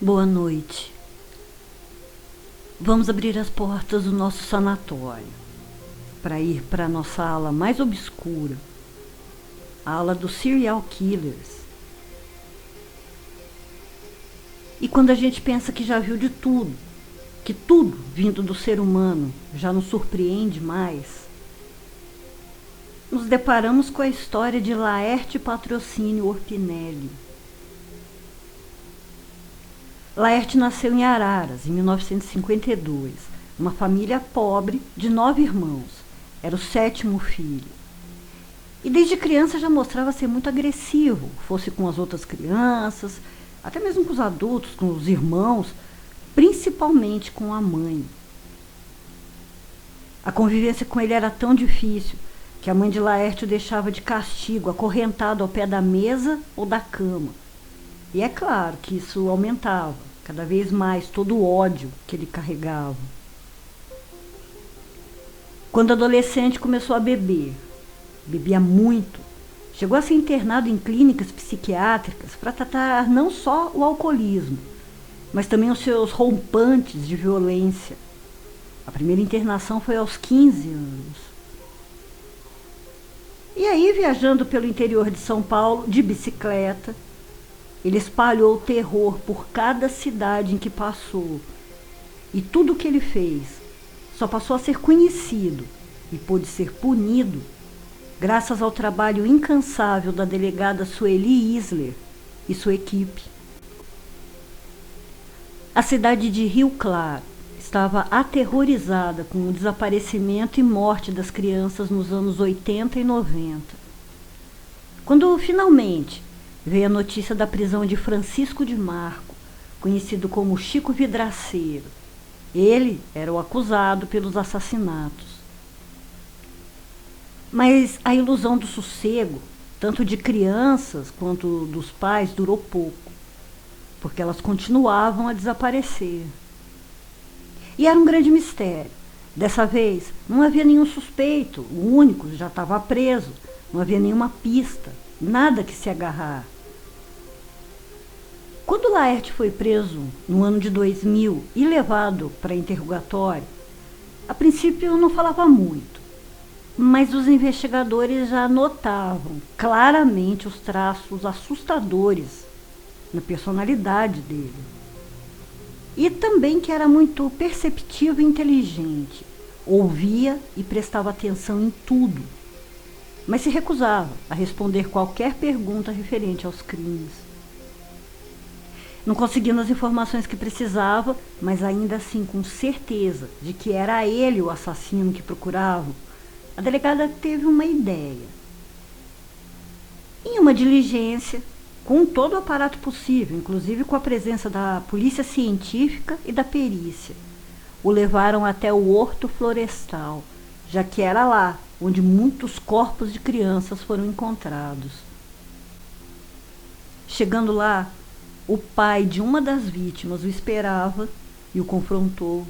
Boa noite. Vamos abrir as portas do nosso sanatório para ir para a nossa ala mais obscura, a ala dos serial killers. E quando a gente pensa que já viu de tudo, que tudo vindo do ser humano já nos surpreende mais, nos deparamos com a história de Laerte Patrocínio Orpinelli. Laerte nasceu em Araras, em 1952, uma família pobre de 9 irmãos. Era o 7º filho. E desde criança já mostrava ser muito agressivo, fosse com as outras crianças, até mesmo com os adultos, com os irmãos, principalmente com a mãe. A convivência com ele era tão difícil que a mãe de Laerte o deixava de castigo, acorrentado ao pé da mesa ou da cama. E é claro que isso aumentava cada vez mais todo o ódio que ele carregava. Quando adolescente começou a beber, bebia muito, chegou a ser internado em clínicas psiquiátricas para tratar não só o alcoolismo, mas também os seus rompantes de violência. A primeira internação foi aos 15 anos. E aí, viajando pelo interior de São Paulo, de bicicleta, ele espalhou o terror por cada cidade em que passou. E tudo o que ele fez só passou a ser conhecido e pôde ser punido graças ao trabalho incansável da delegada Sueli Isler e sua equipe. A cidade de Rio Claro estava aterrorizada com o desaparecimento e morte das crianças nos anos 80 e 90. Quando finalmente veio a notícia da prisão de Francisco de Marco, conhecido como Chico Vidraceiro. Ele era o acusado pelos assassinatos. Mas a ilusão do sossego, tanto de crianças quanto dos pais, durou pouco, porque elas continuavam a desaparecer. E era um grande mistério. Dessa vez, não havia nenhum suspeito, o único já estava preso, não havia nenhuma pista, nada que se agarrar. Quando Laerte foi preso no ano de 2000 e levado para interrogatório, a princípio não falava muito, mas os investigadores já notavam claramente os traços assustadores na personalidade dele. E também que era muito perceptivo e inteligente, ouvia e prestava atenção em tudo, mas se recusava a responder qualquer pergunta referente aos crimes. Não conseguindo as informações que precisava, mas ainda assim com certeza de que era ele o assassino que procuravam, a delegada teve uma ideia. Em uma diligência, com todo o aparato possível, inclusive com a presença da polícia científica e da perícia, o levaram até o horto florestal, já que era lá onde muitos corpos de crianças foram encontrados. Chegando lá, o pai de uma das vítimas o esperava e o confrontou.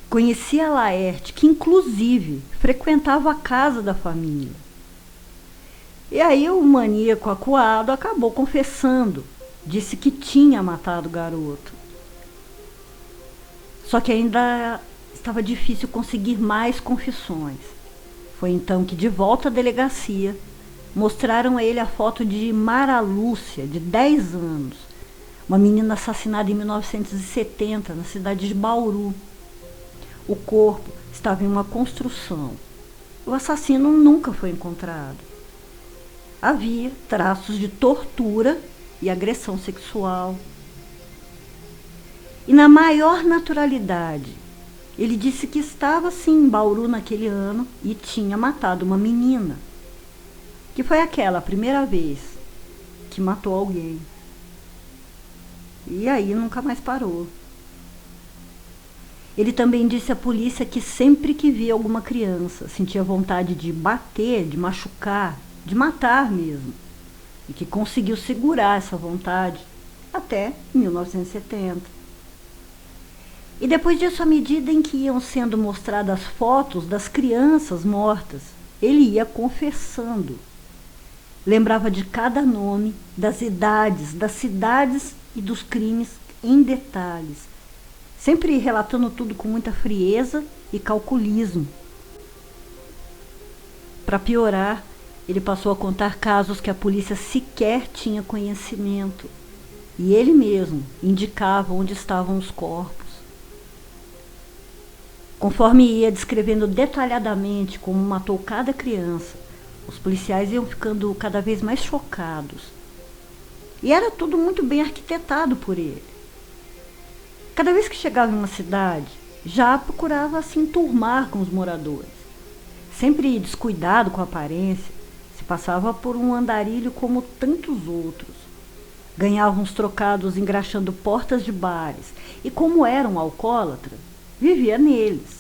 Conhecia Laerte, que inclusive frequentava a casa da família. E aí o maníaco acuado acabou confessando, disse que tinha matado o garoto. Só que ainda estava difícil conseguir mais confissões. Foi então que, de volta à delegacia, mostraram a ele a foto de Mara Lúcia, de 10 anos, uma menina assassinada em 1970 na cidade de Bauru. O corpo estava em uma construção. O assassino nunca foi encontrado. Havia traços de tortura e agressão sexual. E na maior naturalidade, ele disse que estava sim em Bauru naquele ano e tinha matado uma menina, que foi aquela a primeira vez que matou alguém. E aí nunca mais parou. Ele também disse à polícia que sempre que via alguma criança, sentia vontade de bater, de machucar, de matar mesmo, e que conseguiu segurar essa vontade até 1970. E depois disso, à medida em que iam sendo mostradas fotos das crianças mortas, ele ia confessando. Lembrava de cada nome, das idades, das cidades e dos crimes em detalhes, sempre relatando tudo com muita frieza e calculismo. Para piorar, ele passou a contar casos que a polícia sequer tinha conhecimento, e ele mesmo indicava onde estavam os corpos. Conforme ia descrevendo detalhadamente como matou cada criança, os policiais iam ficando cada vez mais chocados. E era tudo muito bem arquitetado por ele. Cada vez que chegava em uma cidade, já procurava se enturmar com os moradores. Sempre descuidado com a aparência, se passava por um andarilho como tantos outros. Ganhava uns trocados engraxando portas de bares e, como era um alcoólatra, vivia neles.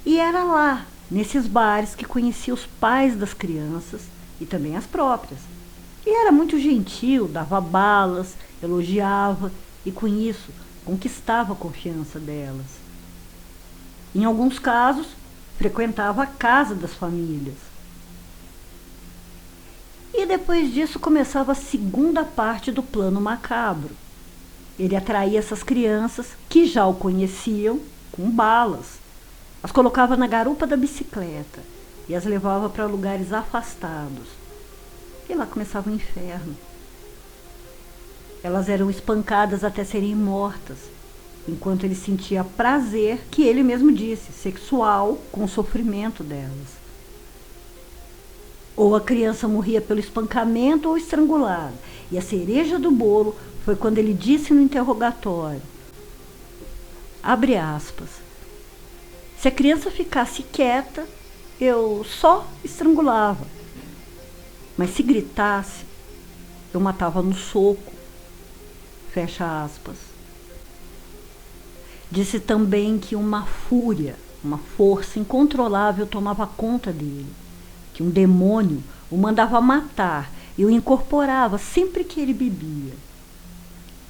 E era lá, nesses bares, que conhecia os pais das crianças e também as próprias. E era muito gentil, dava balas, elogiava e, com isso, conquistava a confiança delas. Em alguns casos, frequentava a casa das famílias. E depois disso começava a segunda parte do plano macabro. Ele atraía essas crianças, que já o conheciam, com balas. As colocava na garupa da bicicleta e as levava para lugares afastados. E lá começava o inferno. Elas eram espancadas até serem mortas, enquanto ele sentia prazer, que ele mesmo disse, sexual, com o sofrimento delas. Ou a criança morria pelo espancamento ou estrangulada. E a cereja do bolo foi quando ele disse no interrogatório, abre aspas, se a criança ficasse quieta, eu só estrangulava. Mas se gritasse, eu matava no soco. Fecha aspas. Disse também que uma fúria, uma força incontrolável tomava conta dele, que um demônio o mandava matar e o incorporava sempre que ele bebia.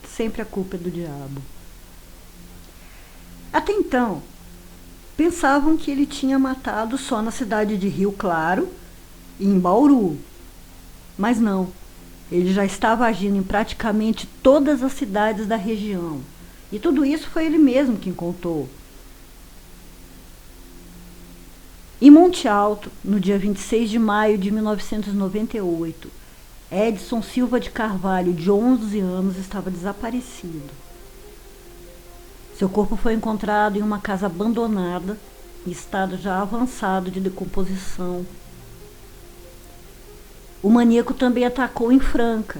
Sempre a culpa é do diabo. Até então, pensavam que ele tinha matado só na cidade de Rio Claro e em Bauru. Mas não, ele já estava agindo em praticamente todas as cidades da região. E tudo isso foi ele mesmo quem contou. Em Monte Alto, no dia 26 de maio de 1998, Edson Silva de Carvalho, de 11 anos, estava desaparecido. Seu corpo foi encontrado em uma casa abandonada, em estado já avançado de decomposição. O maníaco também atacou em Franca.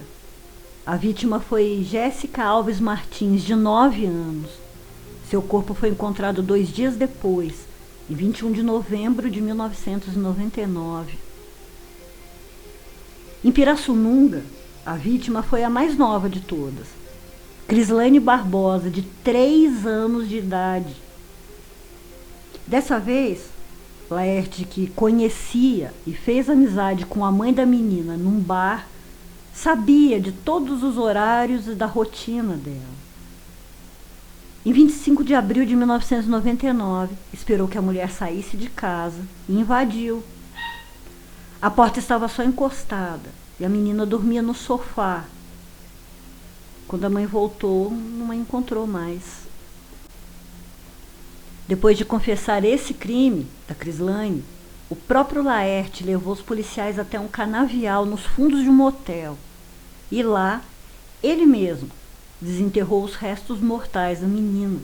A vítima foi Jéssica Alves Martins, de 9 anos. Seu corpo foi encontrado 2 dias depois, em 21 de novembro de 1999. Em Pirassununga, a vítima foi a mais nova de todas, Crislane Barbosa, de 3 anos de idade. Dessa vez, Laerte, que conhecia e fez amizade com a mãe da menina num bar, sabia de todos os horários e da rotina dela. Em 25 de abril de 1999, esperou que a mulher saísse de casa e invadiu. A porta estava só encostada e a menina dormia no sofá. Quando a mãe voltou, não a encontrou mais. Depois de confessar esse crime da Crislane, o próprio Laerte levou os policiais até um canavial nos fundos de um motel. E lá, ele mesmo desenterrou os restos mortais da menina.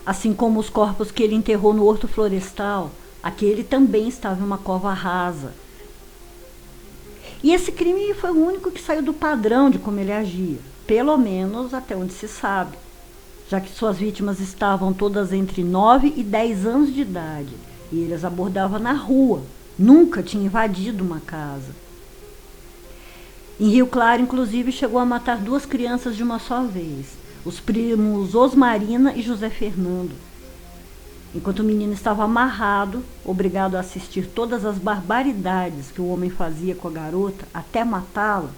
Assim como os corpos que ele enterrou no horto florestal, aquele também estava em uma cova rasa. E esse crime foi o único que saiu do padrão de como ele agia, pelo menos até onde se sabe, já que suas vítimas estavam todas entre 9 e 10 anos de idade, e ele as abordava na rua, nunca tinha invadido uma casa. Em Rio Claro, inclusive, chegou a matar 2 crianças de uma só vez, os primos Osmarina e José Fernando. Enquanto o menino estava amarrado, obrigado a assistir todas as barbaridades que o homem fazia com a garota até matá-la,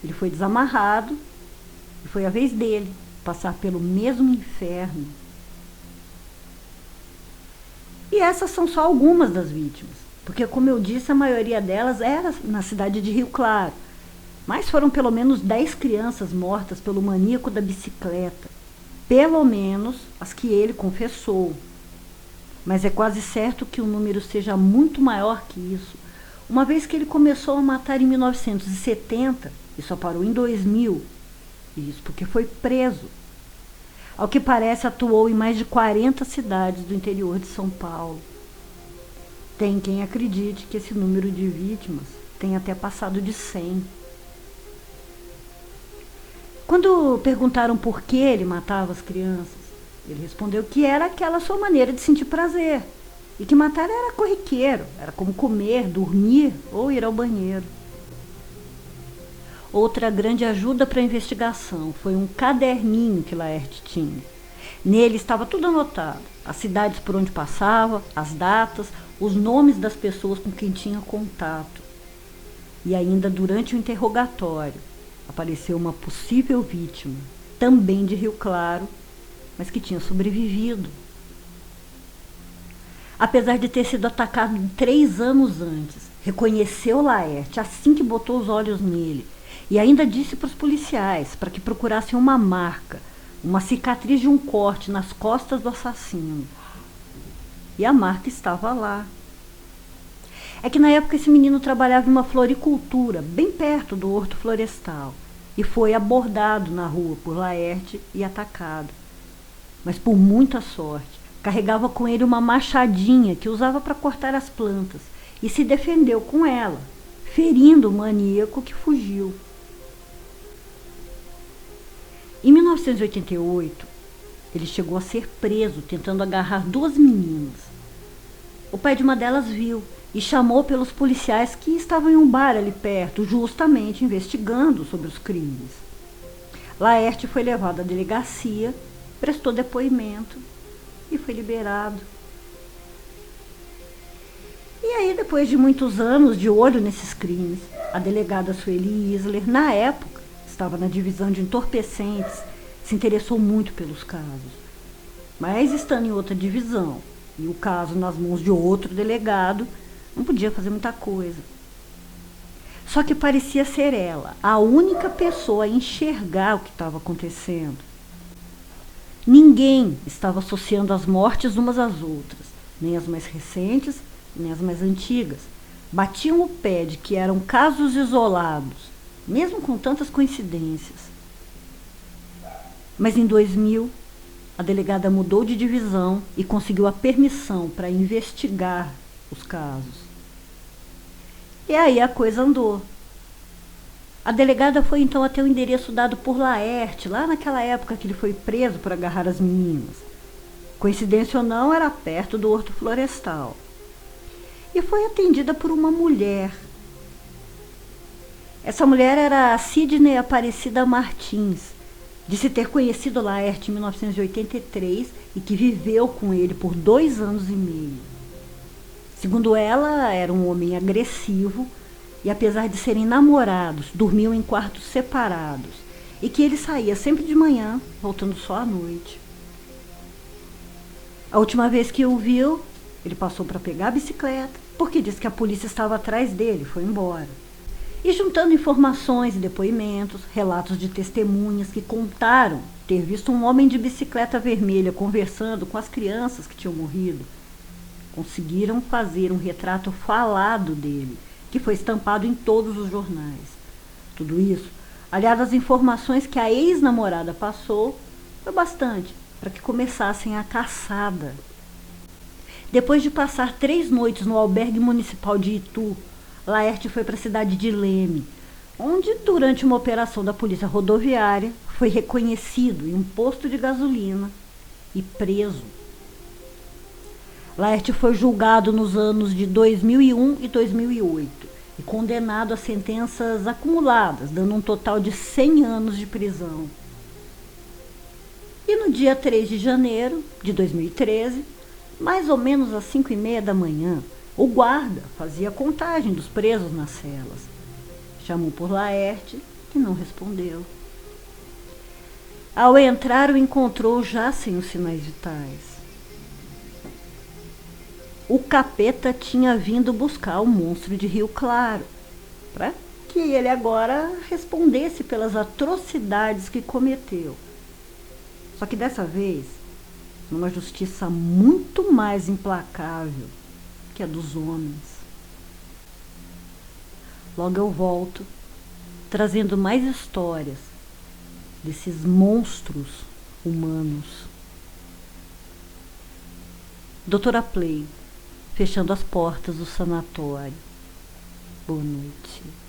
ele foi desamarrado e foi a vez dele passar pelo mesmo inferno. E essas são só algumas das vítimas, porque, como eu disse, a maioria delas era na cidade de Rio Claro. Mas foram pelo menos 10 crianças mortas pelo maníaco da bicicleta. Pelo menos as que ele confessou. Mas é quase certo que o número seja muito maior que isso, uma vez que ele começou a matar em 1970 e só parou em 2000. Isso porque foi preso. Ao que parece, atuou em mais de 40 cidades do interior de São Paulo. Tem quem acredite que esse número de vítimas tenha até passado de 100. Quando perguntaram por que ele matava as crianças, ele respondeu que era aquela sua maneira de sentir prazer e que matar era corriqueiro, era como comer, dormir ou ir ao banheiro. Outra grande ajuda para a investigação foi um caderninho que Laerte tinha. Nele estava tudo anotado, as cidades por onde passava, as datas, os nomes das pessoas com quem tinha contato. E ainda durante o interrogatório, apareceu uma possível vítima, também de Rio Claro, mas que tinha sobrevivido. Apesar de ter sido atacado 3 anos antes, reconheceu Laerte assim que botou os olhos nele e ainda disse para os policiais para que procurassem uma marca, uma cicatriz de um corte nas costas do assassino. E a marca estava lá. É que na época esse menino trabalhava em uma floricultura, bem perto do horto florestal, e foi abordado na rua por Laerte e atacado. Mas por muita sorte, carregava com ele uma machadinha que usava para cortar as plantas e se defendeu com ela, ferindo o maníaco que fugiu. Em 1988, ele chegou a ser preso tentando agarrar 2 meninas. O pai de uma delas viu e chamou pelos policiais que estavam em um bar ali perto, justamente investigando sobre os crimes. Laerte foi levado à delegacia, prestou depoimento e foi liberado. E aí, depois de muitos anos de olho nesses crimes, a delegada Sueli Isler, na época, estava na divisão de entorpecentes, se interessou muito pelos casos. Mas estando em outra divisão e o caso nas mãos de outro delegado, não podia fazer muita coisa. Só que parecia ser ela, a única pessoa a enxergar o que estava acontecendo. Ninguém estava associando as mortes umas às outras, nem as mais recentes, nem as mais antigas. Batiam o pé de que eram casos isolados, mesmo com tantas coincidências. Mas em 2000, a delegada mudou de divisão e conseguiu a permissão para investigar os casos. E aí a coisa andou. A delegada foi então até o endereço dado por Laerte, lá naquela época que ele foi preso por agarrar as meninas. Coincidência ou não, era perto do horto florestal. E foi atendida por uma mulher. Essa mulher era a Sidney Aparecida Martins, de se ter conhecido Laerte em 1983 e que viveu com ele por 2 anos e meio. Segundo ela, era um homem agressivo e, apesar de serem namorados, dormiam em quartos separados e que ele saía sempre de manhã, voltando só à noite. A última vez que o viu, ele passou para pegar a bicicleta, porque disse que a polícia estava atrás dele e foi embora. E juntando informações e depoimentos, relatos de testemunhas que contaram ter visto um homem de bicicleta vermelha conversando com as crianças que tinham morrido, conseguiram fazer um retrato falado dele, que foi estampado em todos os jornais. Tudo isso, aliado às informações que a ex-namorada passou, foi bastante para que começassem a caçada. Depois de passar 3 noites no albergue municipal de Itu, Laerte foi para a cidade de Leme, onde, durante uma operação da polícia rodoviária, foi reconhecido em um posto de gasolina e preso. Laerte foi julgado nos anos de 2001 e 2008 e condenado a sentenças acumuladas, dando um total de 100 anos de prisão. E no dia 3 de janeiro de 2013, mais ou menos às 5h30 da manhã, o guarda fazia a contagem dos presos nas celas. Chamou por Laerte, que não respondeu. Ao entrar, o encontrou já sem os sinais vitais. O capeta tinha vindo buscar o monstro de Rio Claro, para que ele agora respondesse pelas atrocidades que cometeu. Só que dessa vez, numa justiça muito mais implacável que a dos homens. Logo eu volto, trazendo mais histórias desses monstros humanos. Doutora Play, fechando as portas do sanatório. Boa noite.